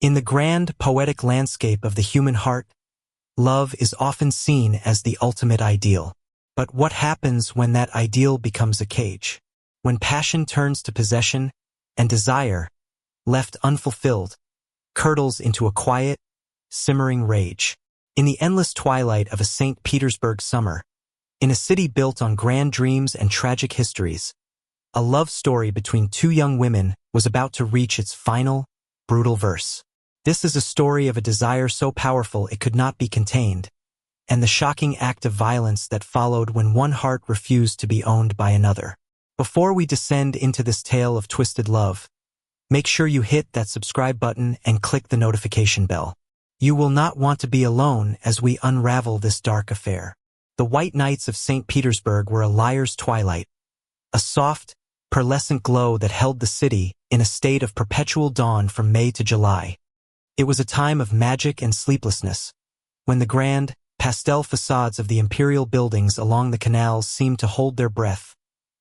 In the grand, poetic landscape of the human heart, love is often seen as the ultimate ideal. But what happens when that ideal becomes a cage? When passion turns to possession, and desire, left unfulfilled, curdles into a quiet, simmering rage. In the endless twilight of a St. Petersburg summer, in a city built on grand dreams and tragic histories, a love story between two young women was about to reach its final, brutal verse. This is a story of a desire so powerful it could not be contained, and the shocking act of violence that followed when one heart refused to be owned by another. Before we descend into this tale of twisted love, make sure you hit that subscribe button and click the notification bell. You will not want to be alone as we unravel this dark affair. The white nights of St. Petersburg were a liar's twilight, a soft, pearlescent glow that held the city in a state of perpetual dawn from May to July. It was a time of magic and sleeplessness, when the grand, pastel facades of the imperial buildings along the canals seemed to hold their breath,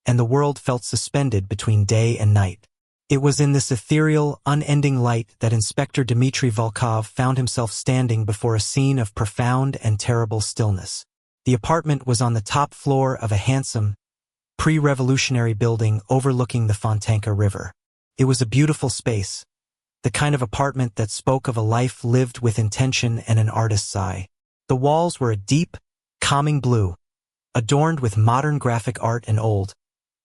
and the world felt suspended between day and night. It was in this ethereal, unending light that Inspector Dmitry Volkov found himself standing before a scene of profound and terrible stillness. The apartment was on the top floor of a handsome, pre-revolutionary building overlooking the Fontanka River. It was a beautiful space, the kind of apartment that spoke of a life lived with intention and an artist's eye. The walls were a deep, calming blue, adorned with modern graphic art and old,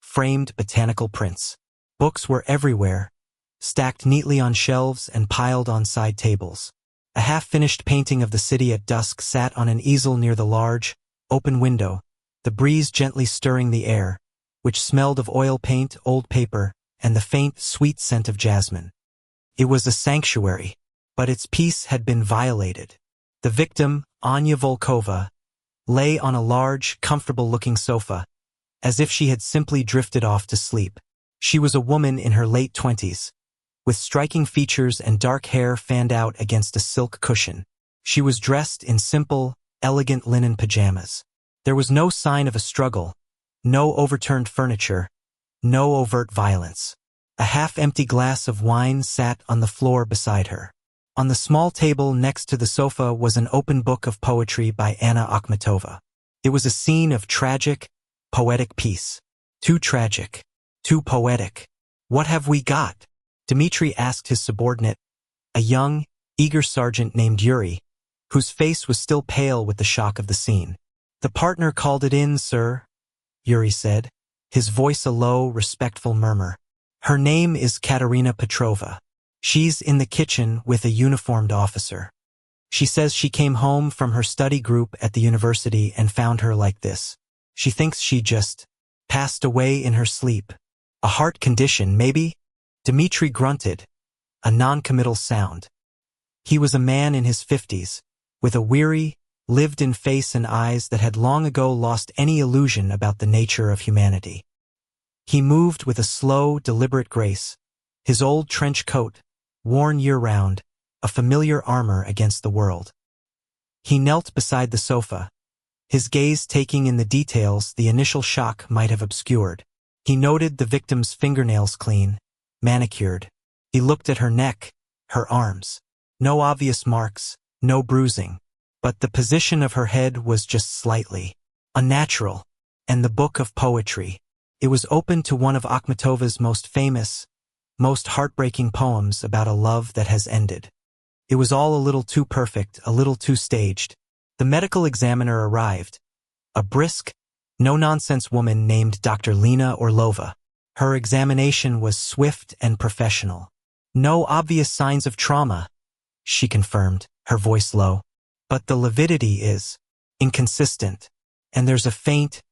framed botanical prints. Books were everywhere, stacked neatly on shelves and piled on side tables. A half-finished painting of the city at dusk sat on an easel near the large, open window, the breeze gently stirring the air, which smelled of oil paint, old paper, and the faint, sweet scent of jasmine. It was a sanctuary, but its peace had been violated. The victim, Anya Volkova, lay on a large, comfortable-looking sofa, as if she had simply drifted off to sleep. She was a woman in her late 20s, with striking features and dark hair fanned out against a silk cushion. She was dressed in simple, elegant linen pajamas. There was no sign of a struggle, no overturned furniture, no overt violence. A half-empty glass of wine sat on the floor beside her. On the small table next to the sofa was an open book of poetry by Anna Akhmatova. It was a scene of tragic, poetic peace. Too tragic, too poetic. What have we got? Dmitri asked his subordinate, a young, eager sergeant named Yuri, whose face was still pale with the shock of the scene. The partner called it in, sir, Yuri said, his voice a low, respectful murmur. Her name is Katerina Petrova. She's in the kitchen with a uniformed officer. She says she came home from her study group at the university and found her like this. She thinks she just passed away in her sleep. A heart condition, maybe? Dmitri grunted, a non-committal sound. He was a man in his 50s, with a weary, lived-in face and eyes that had long ago lost any illusion about the nature of humanity. He moved with a slow, deliberate grace, his old trench coat, worn year-round, a familiar armor against the world. He knelt beside the sofa, his gaze taking in the details the initial shock might have obscured. He noted the victim's fingernails clean, manicured. He looked at her neck, her arms. No obvious marks, no bruising. But the position of her head was just slightly unnatural, and the book of poetry. It was open to one of Akhmatova's most famous, most heartbreaking poems about a love that has ended. It was all a little too perfect, a little too staged. The medical examiner arrived, a brisk, no-nonsense woman named Dr. Lena Orlova. Her examination was swift and professional. No obvious signs of trauma, she confirmed, her voice low. But the lividity is inconsistent, and there's a faint,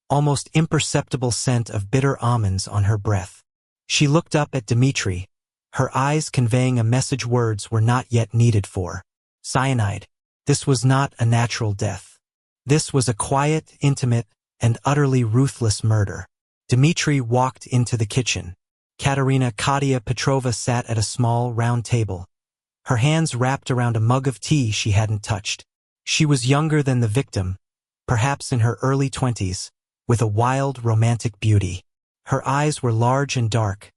almost imperceptible scent of bitter almonds on her breath. She looked up at Dmitri, her eyes conveying a message words were not yet needed for. Cyanide. This was not a natural death. This was a quiet, intimate, and utterly ruthless murder. Dmitri walked into the kitchen. Katerina Petrova sat at a small, round table, her hands wrapped around a mug of tea she hadn't touched. She was younger than the victim, perhaps in her early 20s, with a wild, romantic beauty. Her eyes were large and dark,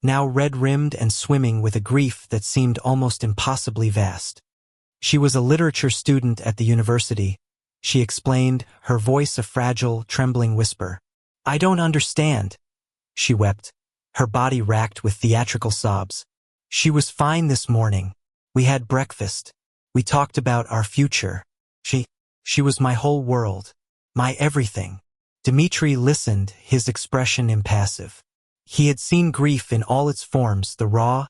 now red-rimmed and swimming with a grief that seemed almost impossibly vast. She was a literature student at the university, she explained, her voice a fragile, trembling whisper. I don't understand, she wept, her body racked with theatrical sobs. She was fine this morning. We had breakfast. We talked about our future. She was my whole world. My everything. Dmitri listened, his expression impassive. He had seen grief in all its forms, the raw,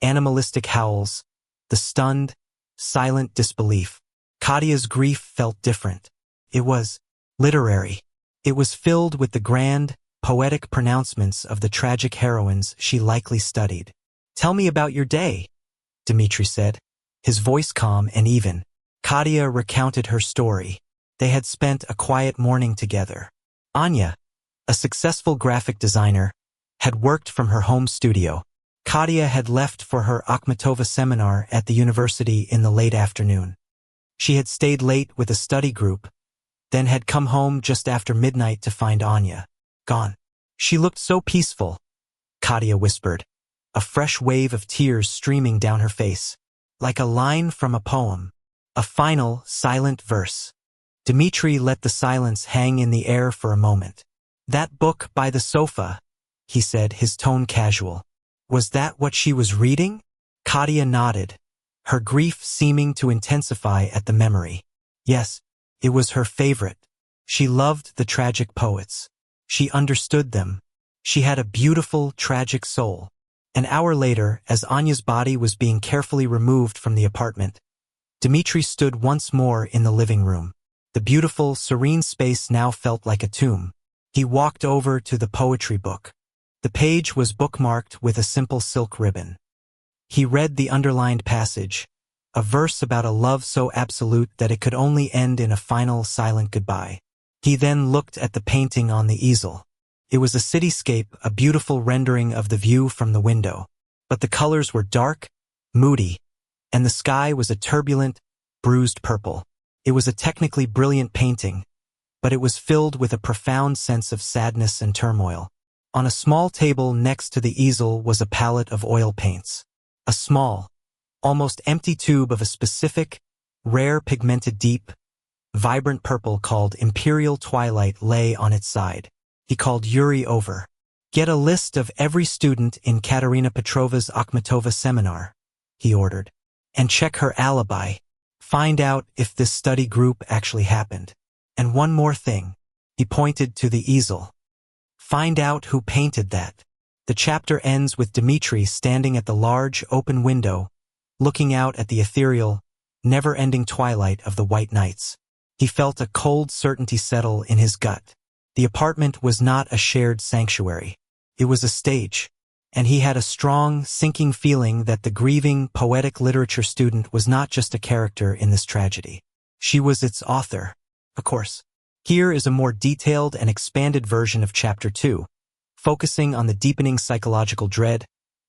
animalistic howls, the stunned, silent disbelief. Katia's grief felt different. It was literary. It was filled with the grand, poetic pronouncements of the tragic heroines she likely studied. Tell me about your day, Dmitri said, his voice calm and even. Katia recounted her story. They had spent a quiet morning together. Anya, a successful graphic designer, had worked from her home studio. Katia had left for her Akhmatova seminar at the university in the late afternoon. She had stayed late with a study group, then had come home just after midnight to find Anya gone. She looked so peaceful, Katia whispered, a fresh wave of tears streaming down her face, like a line from a poem, a final, silent verse. Dmitri let the silence hang in the air for a moment. That book by the sofa, he said, his tone casual. Was that what she was reading? Katia nodded, her grief seeming to intensify at the memory. Yes, it was her favorite. She loved the tragic poets. She understood them. She had a beautiful, tragic soul. An hour later, as Anya's body was being carefully removed from the apartment, Dmitri stood once more in the living room. The beautiful, serene space now felt like a tomb. He walked over to the poetry book. The page was bookmarked with a simple silk ribbon. He read the underlined passage, a verse about a love so absolute that it could only end in a final, silent goodbye. He then looked at the painting on the easel. It was a cityscape, a beautiful rendering of the view from the window. But the colors were dark, moody, and the sky was a turbulent, bruised purple. It was a technically brilliant painting, but it was filled with a profound sense of sadness and turmoil. On a small table next to the easel was a palette of oil paints. A small, almost empty tube of a specific, rare pigmented deep, vibrant purple called Imperial Twilight lay on its side. He called Yuri over. Get a list of every student in Katerina Petrova's Akhmatova seminar, he ordered, and check her alibi. Find out if this study group actually happened. And one more thing. He pointed to the easel. Find out who painted that. The chapter ends with Dmitri standing at the large, open window, looking out at the ethereal, never-ending twilight of the white nights. He felt a cold certainty settle in his gut. The apartment was not a shared sanctuary. It was a stage, and he had a strong, sinking feeling that the grieving, poetic literature student was not just a character in this tragedy. She was its author, of course. Here is a more detailed and expanded version of Chapter 2, focusing on the deepening psychological dread,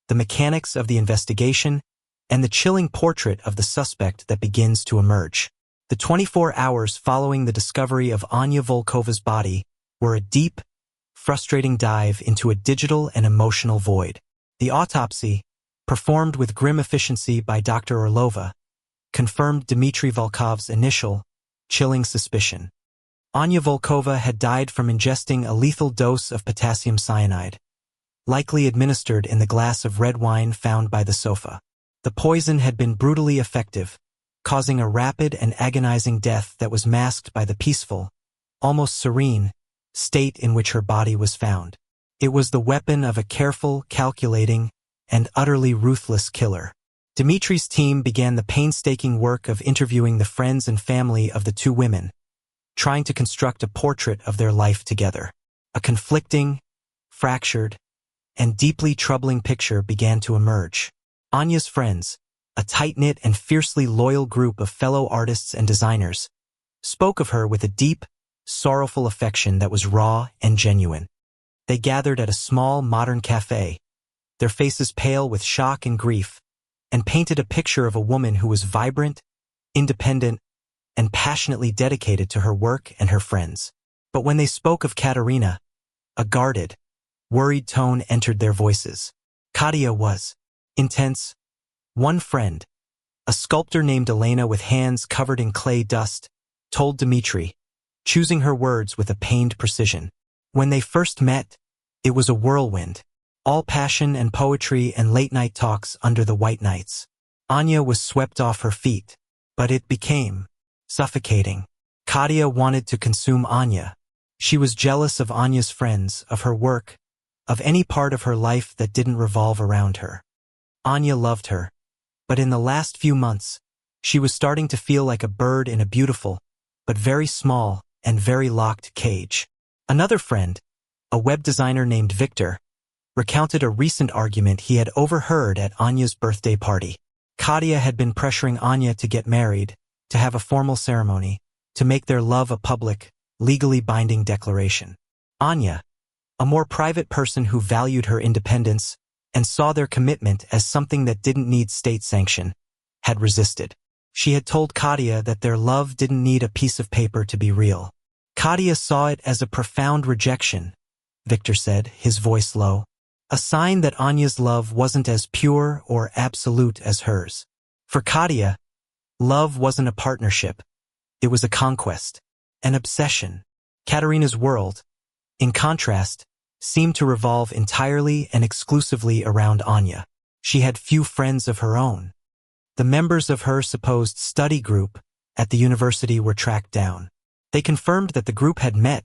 the mechanics of the investigation, and the chilling portrait of the suspect that begins to emerge. The 24 hours following the discovery of Anya Volkova's body were a deep, frustrating dive into a digital and emotional void. The autopsy, performed with grim efficiency by Dr. Orlova, confirmed Dmitry Volkov's initial, chilling suspicion. Anya Volkova had died from ingesting a lethal dose of potassium cyanide, likely administered in the glass of red wine found by the sofa. The poison had been brutally effective, causing a rapid and agonizing death that was masked by the peaceful, almost serene, state in which her body was found. It was the weapon of a careful, calculating, and utterly ruthless killer. Dmitri's team began the painstaking work of interviewing the friends and family of the two women, trying to construct a portrait of their life together. A conflicting, fractured, and deeply troubling picture began to emerge. Anya's friends, a tight-knit and fiercely loyal group of fellow artists and designers, spoke of her with a deep, sorrowful affection that was raw and genuine. They gathered at a small, modern cafe, their faces pale with shock and grief, and painted a picture of a woman who was vibrant, independent, and passionately dedicated to her work and her friends. But when they spoke of Katerina, a guarded, worried tone entered their voices. Katia was intense. One friend, a sculptor named Elena with hands covered in clay dust, told Dmitri, choosing her words with a pained precision. When they first met, it was a whirlwind, all passion and poetry and late-night talks under the white nights. Anya was swept off her feet, but it became suffocating. Katia wanted to consume Anya. She was jealous of Anya's friends, of her work, of any part of her life that didn't revolve around her. Anya loved her, but in the last few months, she was starting to feel like a bird in a beautiful, but very small and very locked cage. Another friend, a web designer named Victor, recounted a recent argument he had overheard at Anya's birthday party. Katia had been pressuring Anya to get married, to have a formal ceremony, to make their love a public, legally binding declaration. Anya, a more private person who valued her independence and saw their commitment as something that didn't need state sanction, had resisted. She had told Katia that their love didn't need a piece of paper to be real. Katia saw it as a profound rejection, Victor said, his voice low, a sign that Anya's love wasn't as pure or absolute as hers. For Katia, love wasn't a partnership. It was a conquest, an obsession. Katerina's world, in contrast, seemed to revolve entirely and exclusively around Anya. She had few friends of her own. The members of her supposed study group at the university were tracked down. They confirmed that the group had met,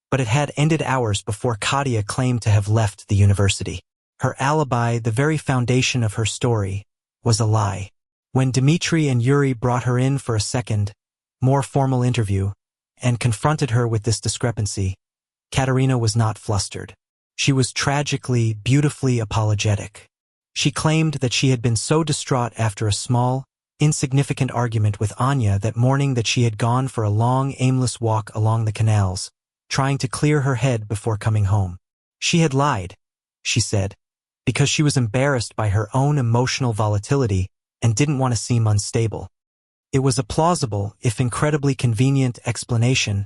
but it had ended hours before Katia claimed to have left the university. Her alibi, the very foundation of her story, was a lie. When Dmitri and Yuri brought her in for a second, more formal interview, and confronted her with this discrepancy, Katerina was not flustered. She was tragically, beautifully apologetic. She claimed that she had been so distraught after a small, insignificant argument with Anya that morning that she had gone for a long, aimless walk along the canals, trying to clear her head before coming home. She had lied, she said, because she was embarrassed by her own emotional volatility and didn't want to seem unstable. It was a plausible, if incredibly convenient, explanation,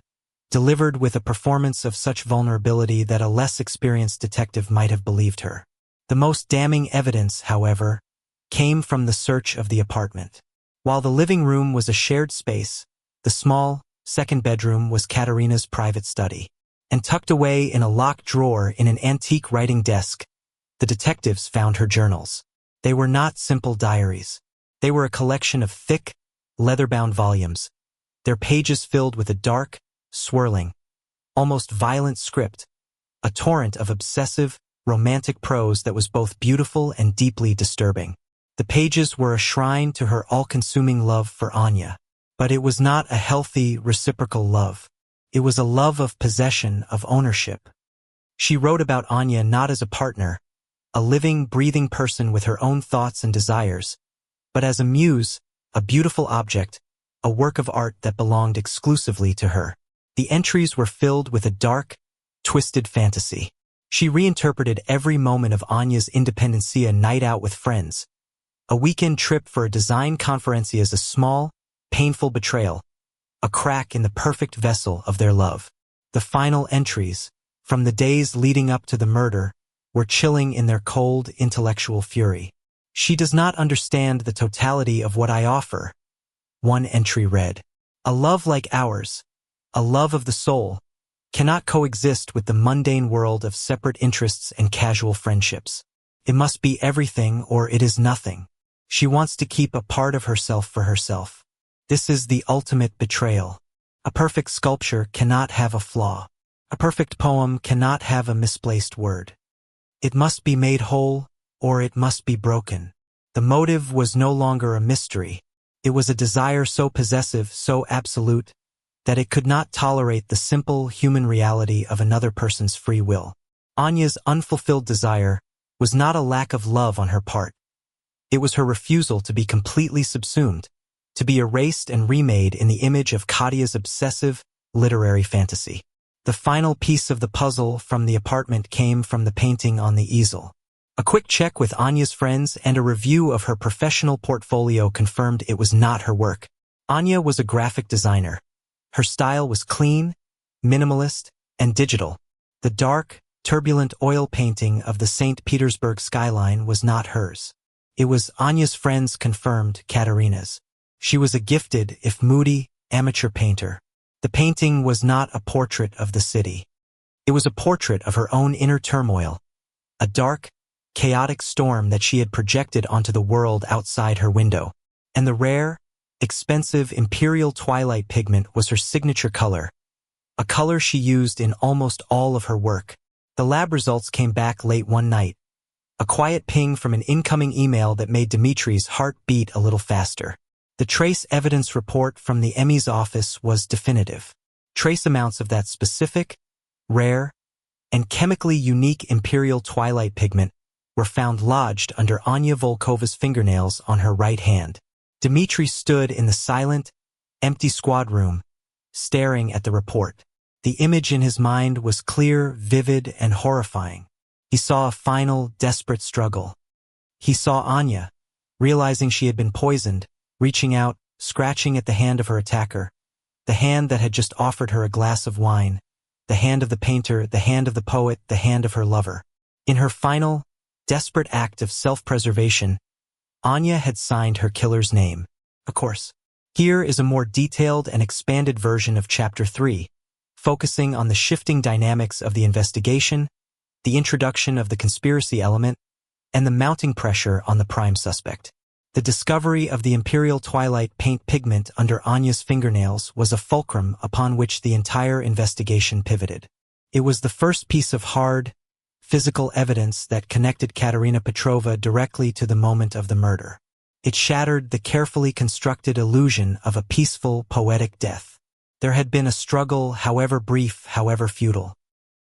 delivered with a performance of such vulnerability that a less experienced detective might have believed her. The most damning evidence, however, came from the search of the apartment. While the living room was a shared space, the small, second bedroom was Katerina's private study. And tucked away in a locked drawer in an antique writing desk, the detectives found her journals. They were not simple diaries. They were a collection of thick, leather-bound volumes, their pages filled with a dark, swirling, almost violent script, a torrent of obsessive, romantic prose that was both beautiful and deeply disturbing. The pages were a shrine to her all-consuming love for Anya. But it was not a healthy, reciprocal love. It was a love of possession, of ownership. She wrote about Anya not as a partner, a living, breathing person with her own thoughts and desires, but as a muse, a beautiful object, a work of art that belonged exclusively to her. The entries were filled with a dark, twisted fantasy. She reinterpreted every moment of Anya's independencia night out with friends, a weekend trip for a design conference as a small, painful betrayal, a crack in the perfect vessel of their love. The final entries, from the days leading up to the murder, were chilling in their cold, intellectual fury. She does not understand the totality of what I offer. One entry read, a love like ours, a love of the soul, cannot coexist with the mundane world of separate interests and casual friendships. It must be everything or it is nothing. She wants to keep a part of herself for herself. This is the ultimate betrayal. A perfect sculpture cannot have a flaw. A perfect poem cannot have a misplaced word. It must be made whole, or it must be broken. The motive was no longer a mystery. It was a desire so possessive, so absolute, that it could not tolerate the simple human reality of another person's free will. Anya's unfulfilled desire was not a lack of love on her part. It was her refusal to be completely subsumed, to be erased and remade in the image of Katia's obsessive, literary fantasy. The final piece of the puzzle from the apartment came from the painting on the easel. A quick check with Anya's friends and a review of her professional portfolio confirmed it was not her work. Anya was a graphic designer. Her style was clean, minimalist, and digital. The dark, turbulent oil painting of the St. Petersburg skyline was not hers. It was Anya's friend's, confirmed Katerina's. She was a gifted, if moody, amateur painter. The painting was not a portrait of the city. It was a portrait of her own inner turmoil, a dark, chaotic storm that she had projected onto the world outside her window. And the rare, expensive imperial twilight pigment was her signature color, a color she used in almost all of her work. The lab results came back late one night, a quiet ping from an incoming email that made Dmitri's heart beat a little faster. The trace evidence report from the ME's office was definitive. Trace amounts of that specific, rare, and chemically unique imperial twilight pigment were found lodged under Anya Volkova's fingernails on her right hand. Dmitri stood in the silent, empty squad room, staring at the report. The image in his mind was clear, vivid, and horrifying. He saw a final, desperate struggle. He saw Anya, realizing she had been poisoned, reaching out, scratching at the hand of her attacker, the hand that had just offered her a glass of wine, the hand of the painter, the hand of the poet, the hand of her lover. In her final, desperate act of self-preservation, Anya had signed her killer's name. Of course. Here is a more detailed and expanded version of Chapter 3, focusing on the shifting dynamics of the investigation, the introduction of the conspiracy element, and the mounting pressure on the prime suspect. The discovery of the imperial twilight paint pigment under Anya's fingernails was a fulcrum upon which the entire investigation pivoted. It was the first piece of hard, physical evidence that connected Katerina Petrova directly to the moment of the murder. It shattered the carefully constructed illusion of a peaceful, poetic death. There had been a struggle, however brief, however futile.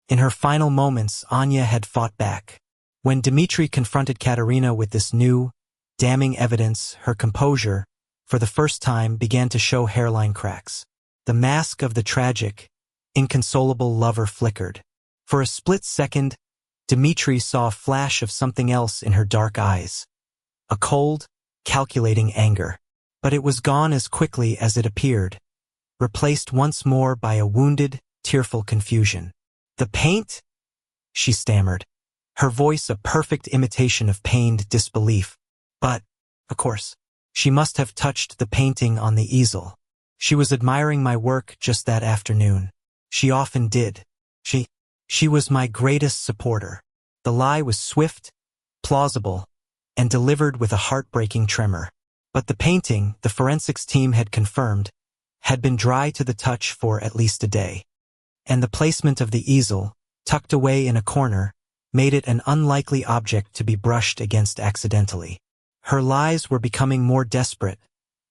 In her final moments, Anya had fought back. When Dmitri confronted Katerina with this new, damning evidence, her composure, for the first time, began to show hairline cracks. The mask of the tragic, inconsolable lover flickered. For a split second, Dmitri saw a flash of something else in her dark eyes. A cold, calculating anger. But it was gone as quickly as it appeared, replaced once more by a wounded, tearful confusion. "The paint?" she stammered, her voice a perfect imitation of pained disbelief. But, of course, she must have touched the painting on the easel. She was admiring my work just that afternoon. She often did. She was my greatest supporter. The lie was swift, plausible, and delivered with a heartbreaking tremor. But the painting, the forensics team had confirmed, had been dry to the touch for at least a day. And the placement of the easel, tucked away in a corner, made it an unlikely object to be brushed against accidentally. Her lies were becoming more desperate,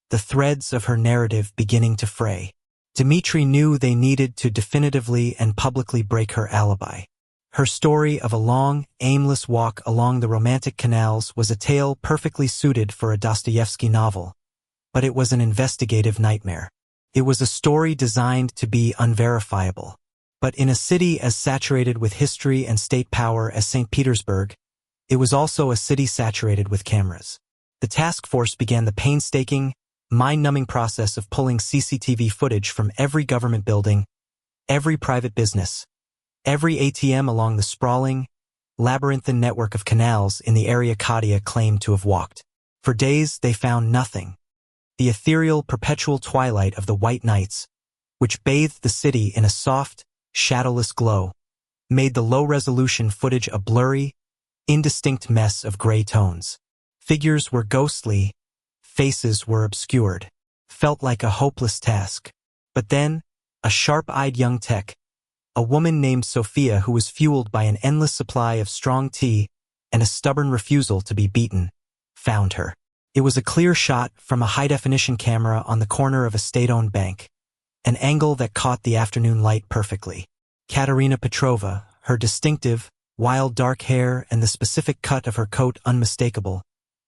the threads of her narrative beginning to fray. Dmitri knew they needed to definitively and publicly break her alibi. Her story of a long, aimless walk along the romantic canals was a tale perfectly suited for a Dostoevsky novel, but it was an investigative nightmare. It was a story designed to be unverifiable. But in a city as saturated with history and state power as St. Petersburg, it was also a city saturated with cameras. The task force began the painstaking, mind-numbing process of pulling CCTV footage from every government building, every private business, every ATM along the sprawling, labyrinthine network of canals in the area Katia claimed to have walked. For days, they found nothing. The ethereal, perpetual twilight of the white nights, which bathed the city in a soft, shadowless glow, made the low-resolution footage a blurry, indistinct mess of gray tones. Figures were ghostly, faces were obscured. Felt like a hopeless task. But then, a sharp-eyed young tech, a woman named Sophia who was fueled by an endless supply of strong tea and a stubborn refusal to be beaten, found her. It was a clear shot from a high-definition camera on the corner of a state-owned bank, an angle that caught the afternoon light perfectly. Katerina Petrova, her distinctive, wild dark hair and the specific cut of her coat unmistakable,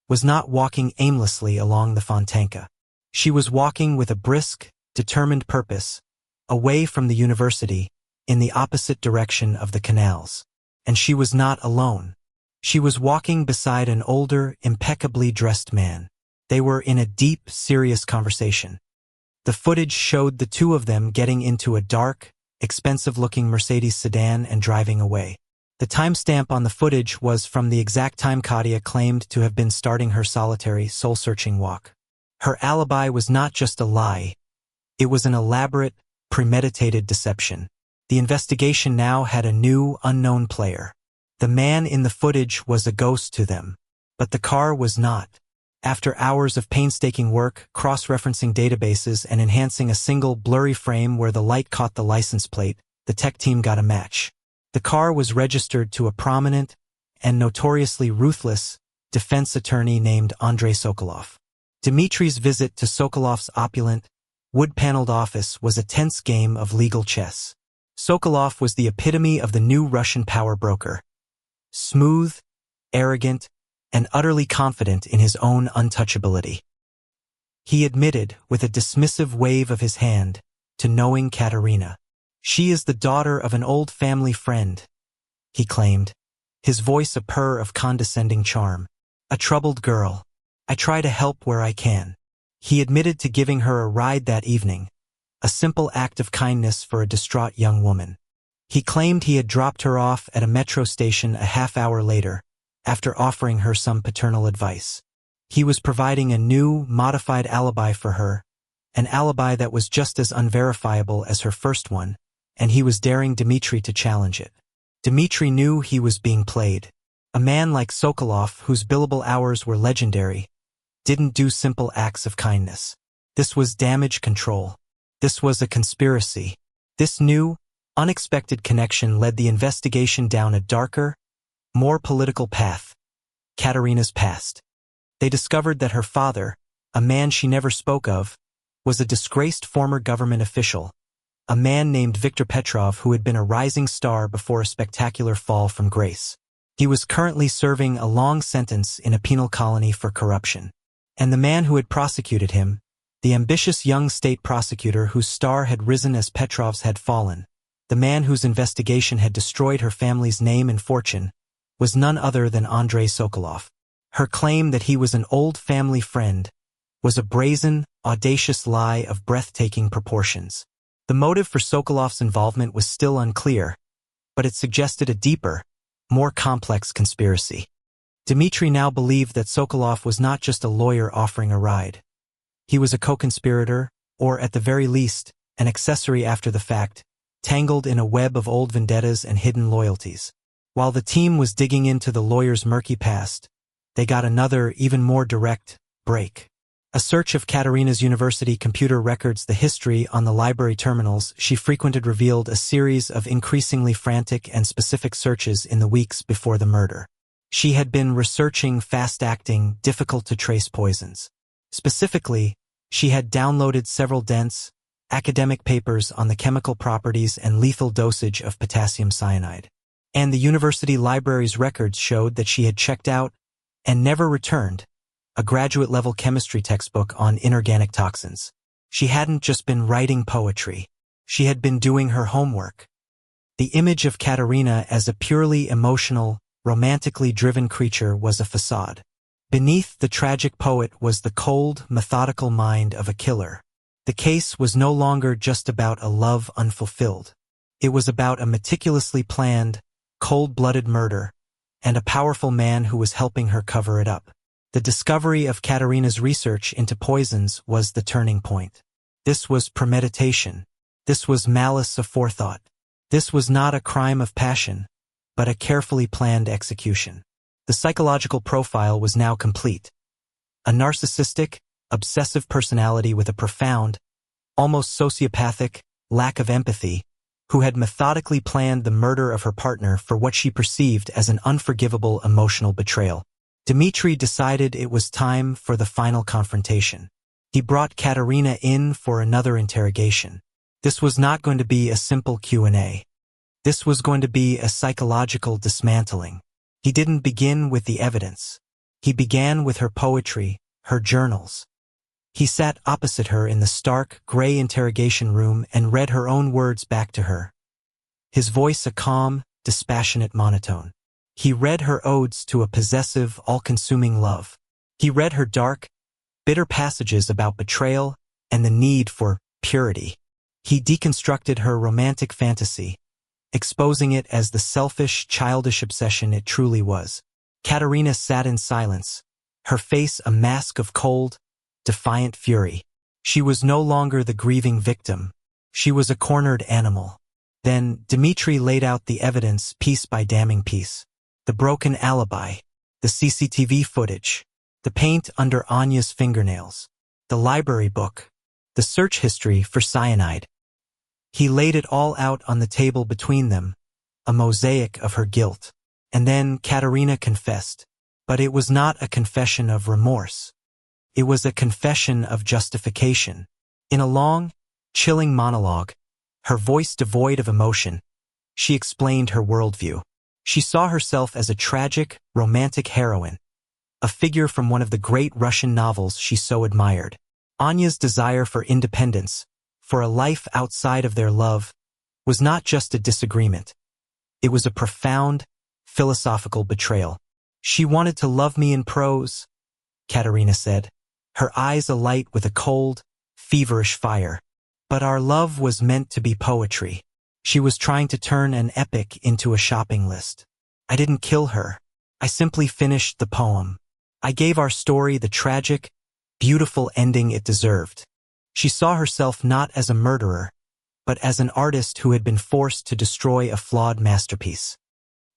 was not walking aimlessly along the Fontanka. She was walking with a brisk, determined purpose, away from the university, in the opposite direction of the canals. And she was not alone. She was walking beside an older, impeccably dressed man. They were in a deep, serious conversation. The footage showed the two of them getting into a dark, expensive-looking Mercedes sedan and driving away. The timestamp on the footage was from the exact time Katia claimed to have been starting her solitary, soul-searching walk. Her alibi was not just a lie. It was an elaborate, premeditated deception. The investigation now had a new, unknown player. The man in the footage was a ghost to them. But the car was not. After hours of painstaking work, cross-referencing databases and enhancing a single blurry frame where the light caught the license plate, the tech team got a match. The car was registered to a prominent and notoriously ruthless defense attorney named Andrei Sokolov. Dmitri's visit to Sokolov's opulent, wood-paneled office was a tense game of legal chess. Sokolov was the epitome of the new Russian power broker. Smooth, arrogant, and utterly confident in his own untouchability. He admitted, with a dismissive wave of his hand, to knowing Katerina. "She is the daughter of an old family friend," he claimed, his voice a purr of condescending charm. "A troubled girl. I try to help where I can." He admitted to giving her a ride that evening, a simple act of kindness for a distraught young woman. He claimed he had dropped her off at a metro station a half-hour later, after offering her some paternal advice. He was providing a new, modified alibi for her, an alibi that was just as unverifiable as her first one, and he was daring Dmitri to challenge it. Dmitri knew he was being played. A man like Sokolov, whose billable hours were legendary, didn't do simple acts of kindness. This was damage control. This was a conspiracy. This new, unexpected connection led the investigation down a darker, more political path. Katerina's past. They discovered that her father, a man she never spoke of, was a disgraced former government official, a man named Viktor Petrov who had been a rising star before a spectacular fall from grace. He was currently serving a long sentence in a penal colony for corruption. And the man who had prosecuted him, the ambitious young state prosecutor whose star had risen as Petrov's had fallen, the man whose investigation had destroyed her family's name and fortune, was none other than Andrei Sokolov. Her claim that he was an old family friend was a brazen, audacious lie of breathtaking proportions. The motive for Sokolov's involvement was still unclear, but it suggested a deeper, more complex conspiracy. Dmitri now believed that Sokolov was not just a lawyer offering a ride. He was a co-conspirator, or at the very least, an accessory after the fact, tangled in a web of old vendettas and hidden loyalties. While the team was digging into the lawyer's murky past, they got another, even more direct, break. A search of Katerina's university computer records, the history on the library terminals she frequented, revealed a series of increasingly frantic and specific searches in the weeks before the murder. She had been researching fast-acting, difficult-to-trace poisons. Specifically, she had downloaded several dense, academic papers on the chemical properties and lethal dosage of potassium cyanide. And the university library's records showed that she had checked out, and never returned, a graduate-level chemistry textbook on inorganic toxins. She hadn't just been writing poetry. She had been doing her homework. The image of Katerina as a purely emotional, romantically driven creature was a facade. Beneath the tragic poet was the cold, methodical mind of a killer. The case was no longer just about a love unfulfilled. It was about a meticulously planned, cold-blooded murder, and a powerful man who was helping her cover it up. The discovery of Katerina's research into poisons was the turning point. This was premeditation. This was malice aforethought. This was not a crime of passion, but a carefully planned execution. The psychological profile was now complete. A narcissistic, obsessive personality with a profound, almost sociopathic, lack of empathy, who had methodically planned the murder of her partner for what she perceived as an unforgivable emotional betrayal. Dmitri decided it was time for the final confrontation. He brought Katerina in for another interrogation. This was not going to be a simple Q&A. This was going to be a psychological dismantling. He didn't begin with the evidence. He began with her poetry, her journals. He sat opposite her in the stark, gray interrogation room and read her own words back to her. His voice a calm, dispassionate monotone. He read her odes to a possessive, all-consuming love. He read her dark, bitter passages about betrayal and the need for purity. He deconstructed her romantic fantasy, exposing it as the selfish, childish obsession it truly was. Katerina sat in silence, her face a mask of cold, defiant fury. She was no longer the grieving victim. She was a cornered animal. Then Dmitri laid out the evidence piece by damning piece. The broken alibi, the CCTV footage, the paint under Anya's fingernails, the library book, the search history for cyanide. He laid it all out on the table between them, a mosaic of her guilt. And then Katerina confessed. But it was not a confession of remorse. It was a confession of justification. In a long, chilling monologue, her voice devoid of emotion, she explained her worldview. She saw herself as a tragic, romantic heroine, a figure from one of the great Russian novels she so admired. Anya's desire for independence, for a life outside of their love, was not just a disagreement. It was a profound, philosophical betrayal. She wanted to love me in prose, Katerina said, her eyes alight with a cold, feverish fire. But our love was meant to be poetry. She was trying to turn an epic into a shopping list. I didn't kill her. I simply finished the poem. I gave our story the tragic, beautiful ending it deserved. She saw herself not as a murderer, but as an artist who had been forced to destroy a flawed masterpiece.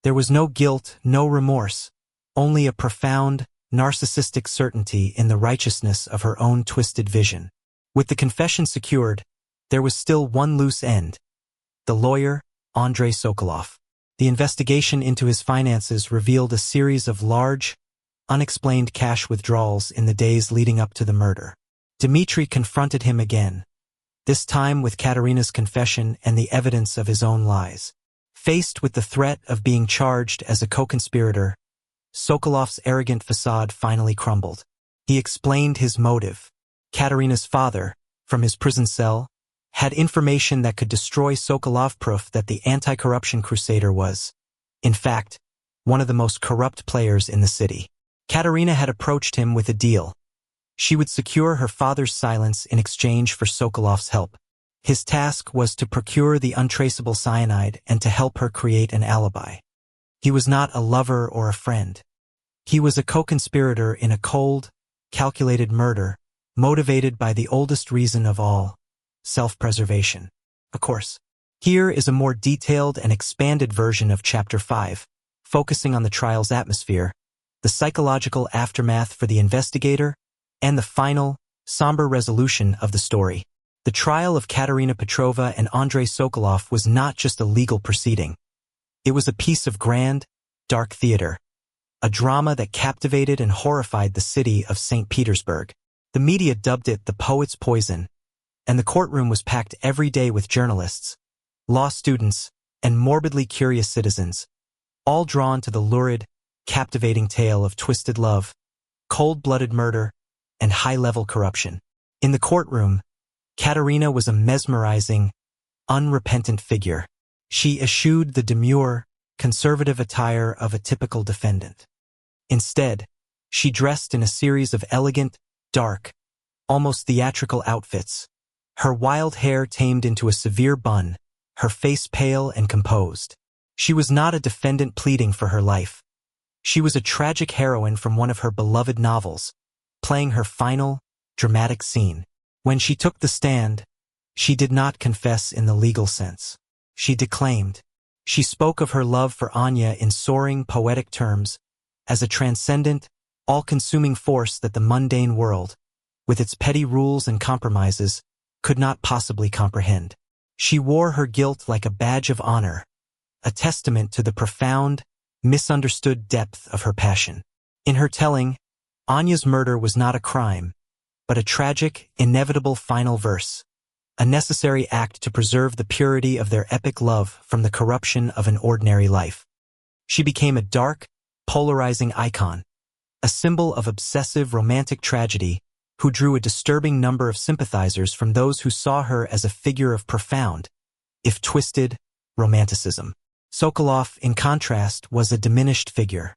There was no guilt, no remorse, only a profound, narcissistic certainty in the righteousness of her own twisted vision. With the confession secured, there was still one loose end. The lawyer, Andrei Sokolov. The investigation into his finances revealed a series of large, unexplained cash withdrawals in the days leading up to the murder. Dmitri confronted him again, this time with Katerina's confession and the evidence of his own lies. Faced with the threat of being charged as a co-conspirator, Sokolov's arrogant facade finally crumbled. He explained his motive. Katerina's father, from his prison cell, had information that could destroy Sokolov, proof that the anti-corruption crusader was, in fact, one of the most corrupt players in the city. Katerina had approached him with a deal. She would secure her father's silence in exchange for Sokolov's help. His task was to procure the untraceable cyanide and to help her create an alibi. He was not a lover or a friend. He was a co-conspirator in a cold, calculated murder, motivated by the oldest reason of all, self-preservation. Of course, here is a more detailed and expanded version of Chapter 5, focusing on the trial's atmosphere, the psychological aftermath for the investigator, and the final, somber resolution of the story. The trial of Katerina Petrova and Andrei Sokolov was not just a legal proceeding. It was a piece of grand, dark theater, a drama that captivated and horrified the city of St. Petersburg. The media dubbed it the poet's poison, and the courtroom was packed every day with journalists, law students, and morbidly curious citizens, all drawn to the lurid, captivating tale of twisted love, cold-blooded murder, and high-level corruption. In the courtroom, Katerina was a mesmerizing, unrepentant figure. She eschewed the demure, conservative attire of a typical defendant. Instead, she dressed in a series of elegant, dark, almost theatrical outfits, her wild hair tamed into a severe bun, her face pale and composed. She was not a defendant pleading for her life. She was a tragic heroine from one of her beloved novels, playing her final, dramatic scene. When she took the stand, she did not confess in the legal sense. She declaimed. She spoke of her love for Anya in soaring, poetic terms, as a transcendent, all-consuming force that the mundane world, with its petty rules and compromises, could not possibly comprehend. She wore her guilt like a badge of honor, a testament to the profound, misunderstood depth of her passion. In her telling, Anya's murder was not a crime, but a tragic, inevitable final verse, a necessary act to preserve the purity of their epic love from the corruption of an ordinary life. She became a dark, polarizing icon, a symbol of obsessive romantic tragedy who drew a disturbing number of sympathizers from those who saw her as a figure of profound, if twisted, romanticism. Sokolov, in contrast, was a diminished figure.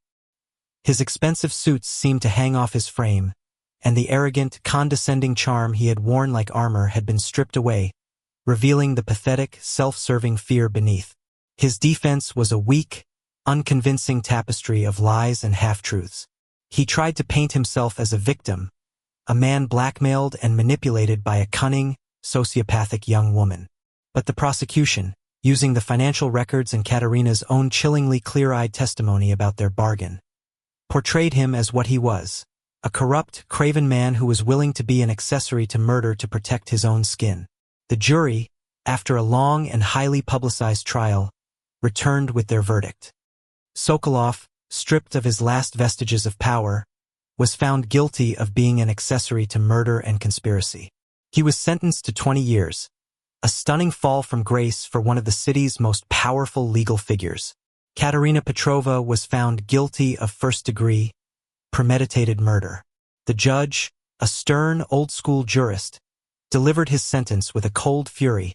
His expensive suits seemed to hang off his frame, and the arrogant, condescending charm he had worn like armor had been stripped away, revealing the pathetic, self-serving fear beneath. His defense was a weak, unconvincing tapestry of lies and half-truths. He tried to paint himself as a victim, a man blackmailed and manipulated by a cunning, sociopathic young woman. But the prosecution, using the financial records and Katerina's own chillingly clear-eyed testimony about their bargain, portrayed him as what he was, a corrupt, craven man who was willing to be an accessory to murder to protect his own skin. The jury, after a long and highly publicized trial, returned with their verdict. Sokolov, stripped of his last vestiges of power, was found guilty of being an accessory to murder and conspiracy. He was sentenced to 20 years, a stunning fall from grace for one of the city's most powerful legal figures. Katerina Petrova was found guilty of first-degree, premeditated murder. The judge, a stern, old-school jurist, delivered his sentence with a cold fury,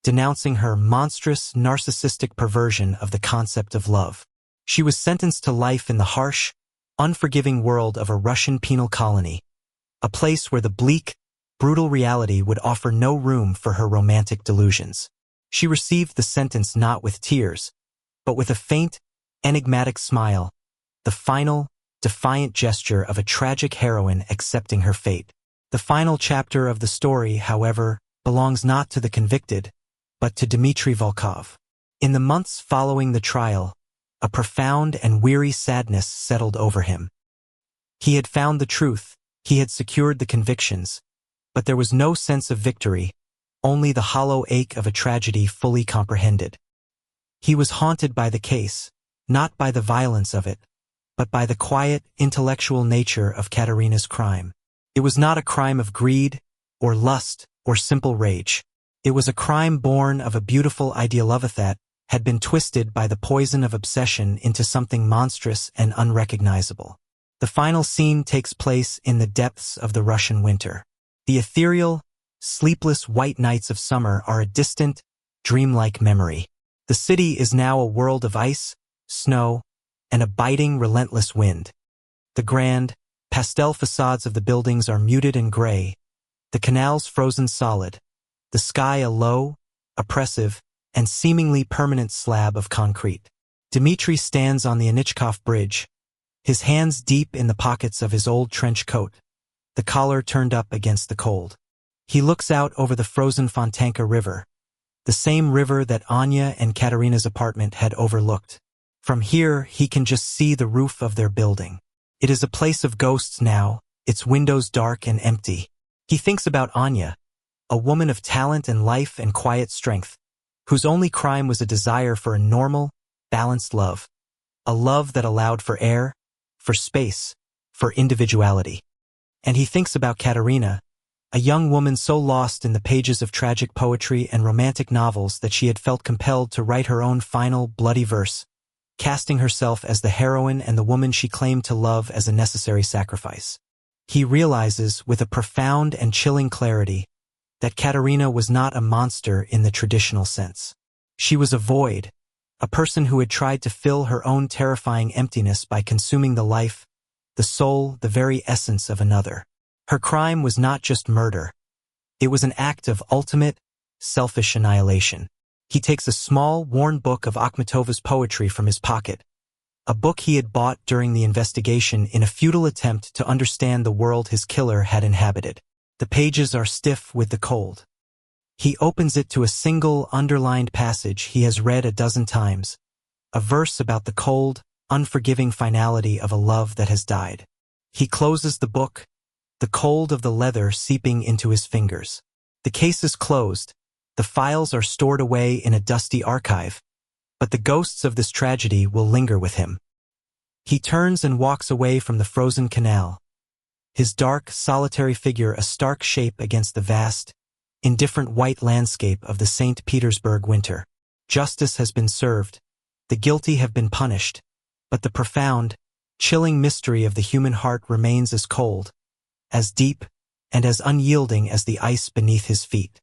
denouncing her monstrous, narcissistic perversion of the concept of love. She was sentenced to life in the harsh, unforgiving world of a Russian penal colony, a place where the bleak, brutal reality would offer no room for her romantic delusions. She received the sentence not with tears, but with a faint, enigmatic smile, the final, defiant gesture of a tragic heroine accepting her fate. The final chapter of the story, however, belongs not to the convicted, but to Dmitry Volkov. In the months following the trial, a profound and weary sadness settled over him. He had found the truth, he had secured the convictions, but there was no sense of victory, only the hollow ache of a tragedy fully comprehended. He was haunted by the case, not by the violence of it, but by the quiet, intellectual nature of Katerina's crime. It was not a crime of greed, or lust, or simple rage. It was a crime born of a beautiful ideal that had been twisted by the poison of obsession into something monstrous and unrecognizable. The final scene takes place in the depths of the Russian winter. The ethereal, sleepless white nights of summer are a distant, dreamlike memory. The city is now a world of ice, snow, and a biting, relentless wind. The grand, pastel facades of the buildings are muted and gray, the canals frozen solid, the sky a low, oppressive, and seemingly permanent slab of concrete. Dmitry stands on the Anichkov Bridge, his hands deep in the pockets of his old trench coat, the collar turned up against the cold. He looks out over the frozen Fontanka River, the same river that Anya and Katerina's apartment had overlooked. From here, he can just see the roof of their building. It is a place of ghosts now, its windows dark and empty. He thinks about Anya, a woman of talent and life and quiet strength, whose only crime was a desire for a normal, balanced love, a love that allowed for air, for space, for individuality. And he thinks about Katerina, a young woman so lost in the pages of tragic poetry and romantic novels that she had felt compelled to write her own final, bloody verse, casting herself as the heroine and the woman she claimed to love as a necessary sacrifice. He realizes, with a profound and chilling clarity, that Katerina was not a monster in the traditional sense. She was a void, a person who had tried to fill her own terrifying emptiness by consuming the life, the soul, the very essence of another. Her crime was not just murder. It was an act of ultimate, selfish annihilation. He takes a small, worn book of Akhmatova's poetry from his pocket, a book he had bought during the investigation in a futile attempt to understand the world his killer had inhabited. The pages are stiff with the cold. He opens it to a single, underlined passage he has read a dozen times, a verse about the cold, unforgiving finality of a love that has died. He closes the book, the cold of the leather seeping into his fingers. The case is closed, the files are stored away in a dusty archive, but the ghosts of this tragedy will linger with him. He turns and walks away from the frozen canal, his dark, solitary figure a stark shape against the vast, indifferent white landscape of the St. Petersburg winter. Justice has been served, the guilty have been punished, but the profound, chilling mystery of the human heart remains as cold, as deep, and as unyielding as the ice beneath his feet.